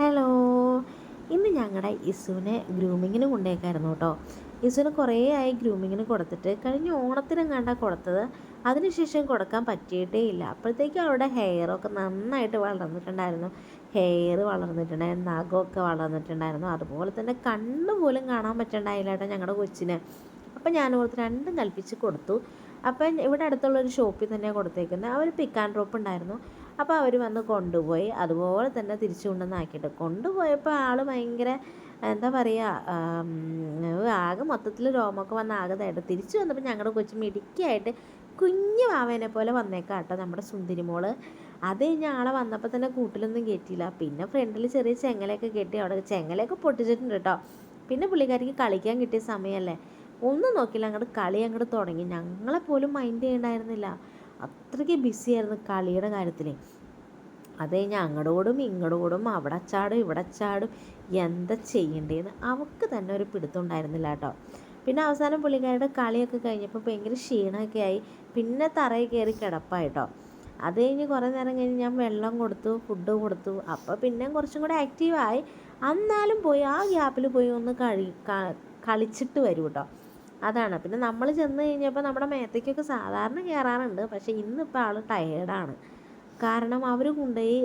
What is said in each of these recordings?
Hello. ഇന്ന് ഞങ്ങളുടെ ഇസുവിനെ ഗ്രൂമിങ്ങിന് കൊണ്ടേക്കായിരുന്നു കേട്ടോ. ഇസുവിന് കുറേ ആയി ഗ്രൂമിങ്ങിന് കൊടുത്തിട്ട്. കഴിഞ്ഞ ഓണത്തിനെങ്ങാണ്ടാണ് കൊടുത്തത്. അതിനുശേഷം കൊടുക്കാൻ പറ്റിയിട്ടേ ഇല്ല. അപ്പോഴത്തേക്കും അവളുടെ ഹെയറൊക്കെ നന്നായിട്ട് വളർന്നിട്ടുണ്ടായിരുന്നു. ഹെയർ വളർന്നിട്ടുണ്ടായിരുന്നു, നഖമൊക്കെ വളർന്നിട്ടുണ്ടായിരുന്നു. അതുപോലെ തന്നെ കണ്ണ് പോലും കാണാൻ പറ്റണ്ടായില്ല കേട്ടോ ഞങ്ങളുടെ കൊച്ചിന്. അപ്പം ഞാൻ ഓർത്ത് രണ്ടും കൽപ്പിച്ച് കൊടുത്തു. അപ്പം ഇവിടെ അടുത്തുള്ളൊരു ഷോപ്പിൽ തന്നെയാണ് കൊടുത്തേക്കുന്നത്. അവർ പിക്ക് ആൻഡ് ഡ്രോപ്പ് ഉണ്ടായിരുന്നു. അപ്പോൾ അവർ വന്ന് കൊണ്ടുപോയി. അതുപോലെ തന്നെ തിരിച്ചു കൊണ്ടുവന്നാക്കിയിട്ട് കൊണ്ടുപോയപ്പോൾ ആൾ ഭയങ്കര എന്താ പറയുക, ആകെ മൊത്തത്തിൽ രോമമൊക്കെ വന്ന് ആകെ തേട്ട്. തിരിച്ചു വന്നപ്പോൾ ഞങ്ങളുടെ കൊച്ചു മിടുക്കിയായിട്ട് കുഞ്ഞു വാവേനെ പോലെ വന്നേക്കാം കേട്ടോ നമ്മുടെ സുന്ദരി മോള്. അത് കഴിഞ്ഞ് ആളെ വന്നപ്പോൾ തന്നെ കൂട്ടിലൊന്നും കയറ്റിയില്ല. പിന്നെ ഫ്രണ്ടിൽ ചെറിയ ചെങ്ങലയൊക്കെ കെട്ടി, അവിടെ ചെങ്ങലയൊക്കെ പൊട്ടിച്ചിട്ടുണ്ട് കേട്ടോ. പിന്നെ പുള്ളിക്കാരിക്ക് കളിക്കാൻ കിട്ടിയ സമയമല്ലേ, ഒന്നും നോക്കില്ല, അങ്ങോട്ട് കളി അങ്ങോട്ട് തുടങ്ങി. ഞങ്ങളെപ്പോലും മൈൻഡ് ചെയ്യണ്ടായിരുന്നില്ല. അത്രയ്ക്ക് ബിസിയായിരുന്നു കളിയുടെ കാര്യത്തിൽ. അത് കഴിഞ്ഞ് അങ്ങോട്ടോടും ഇങ്ങോട്ടോടും, അവിടെ ചാടും ഇവിടെ ചാടും, എന്താ ചെയ്യേണ്ടതെന്ന് അവൾക്ക് തന്നെ ഒരു പിടുത്തം ഉണ്ടായിരുന്നില്ല കേട്ടോ. പിന്നെ അവസാനം പുള്ളിക്കാരുടെ കളിയൊക്കെ കഴിഞ്ഞപ്പോൾ ഭയങ്കര ക്ഷീണമൊക്കെ ആയി. പിന്നെ തറയിൽ കയറി കിടപ്പായിട്ടോ. അത് കഴിഞ്ഞ് കുറേ നേരം കഴിഞ്ഞ് ഞാൻ വെള്ളം കൊടുത്തു, ഫുഡ് കൊടുത്തു. അപ്പോൾ പിന്നെ കുറച്ചും കൂടെ ആക്റ്റീവായി. എന്നാലും പോയി ആ ഗ്യാപ്പിൽ പോയി ഒന്ന് കളിച്ചിട്ട് വരും കേട്ടോ. അതാണ്. പിന്നെ നമ്മൾ ചെന്ന് കഴിഞ്ഞപ്പോൾ നമ്മുടെ മേത്തേക്കൊക്കെ സാധാരണ കയറാറുണ്ട്. പക്ഷേ ഇന്നിപ്പോൾ ആൾ ടയേർഡാണ്. കാരണം അവർ കൊണ്ടുപോയി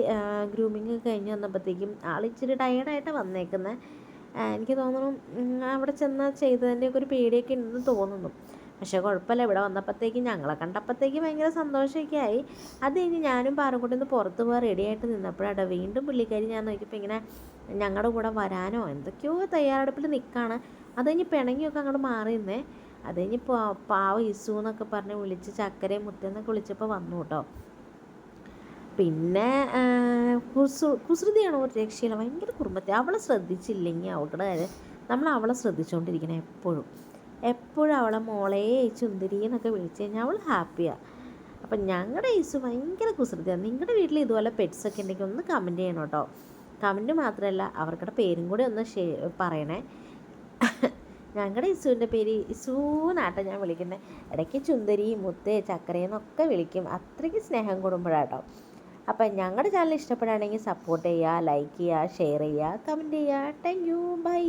ഗ്രൂമിങ് കഴിഞ്ഞ് വന്നപ്പോഴത്തേക്കും ആൾ ഇച്ചിരി ടയേർഡായിട്ട് വന്നേക്കുന്നത്. എനിക്ക് തോന്നുന്നു അവിടെ ചെന്ന് ചെയ്തതിൻ്റെയൊക്കെ ഒരു പേടിയൊക്കെ ഉണ്ടെന്ന് തോന്നുന്നു. പക്ഷേ കുഴപ്പമില്ല, ഇവിടെ വന്നപ്പോഴത്തേക്കും ഞങ്ങളെ കണ്ടപ്പോഴത്തേക്കും ഭയങ്കര സന്തോഷമൊക്കെ ആയി. അത് കഴിഞ്ഞ് ഞാനും പാറക്കുട്ടി ഒന്ന് പുറത്ത് പോകാൻ റെഡിയായിട്ട് നിന്നപ്പോഴാണ് വീണ്ടും പുള്ളിക്കാരി ഞാൻ നോക്കിയപ്പോൾ ഇങ്ങനെ ഞങ്ങളുടെ കൂടെ വരാനോ എന്തൊക്കെയോ തയ്യാറെടുപ്പിൽ നിൽക്കുകയാണ്. അത് കഴിഞ്ഞ് പിണങ്ങിയൊക്കെ അങ്ങോട്ട് മാറി നിന്നേ. അത് കഴിഞ്ഞ് പാവ ഇസു എന്നൊക്കെ പറഞ്ഞ് വിളിച്ച് ചക്കരയും മുത്തെന്നൊക്കെ വിളിച്ചപ്പോൾ വന്നു കേട്ടോ. പിന്നെ കുസൃതിയാണോ ഒരു രക്ഷയില്ല, ഭയങ്കര കുറുമ്പത്തി. അവളെ ശ്രദ്ധിച്ചില്ലെങ്കിൽ അവളുടെ കാര്യം നമ്മൾ അവളെ ശ്രദ്ധിച്ചുകൊണ്ടിരിക്കണം എപ്പോഴും അവളെ മോളെ ചുന്ദരി എന്നൊക്കെ വിളിച്ച് കഴിഞ്ഞാൽ അവൾ ഹാപ്പിയാണ്. അപ്പം ഞങ്ങളുടെ ഈസു ഭയങ്കര കുസൃതിയാണ്. നിങ്ങളുടെ വീട്ടിൽ ഇതുപോലെ പെറ്റ്സൊക്കെ ഉണ്ടെങ്കിൽ ഒന്ന് കമൻറ്റ് ചെയ്യണം കേട്ടോ. കമൻറ്റ് മാത്രമല്ല, അവർക്കുടെ പേരും കൂടി ഒന്ന് പറയണേ. ഞങ്ങളുടെ ഇസുവിൻ്റെ പേര് ഇസൂന്നാട്ടോ ഞാൻ വിളിക്കുന്നത്. ഇടയ്ക്ക് ചുന്ദരി, മുത്തേ, ചക്കരയെന്നൊക്കെ വിളിക്കും. അത്രയ്ക്ക് സ്നേഹം കൂടുമ്പോഴാട്ടോ. അപ്പം ഞങ്ങളുടെ ചാനൽ ഇഷ്ടപ്പെടുകയാണെങ്കിൽ സപ്പോർട്ട് ചെയ്യുക, ലൈക്ക് ചെയ്യുക, ഷെയർ ചെയ്യുക, കമൻറ്റ് ചെയ്യുക. Thank you, by.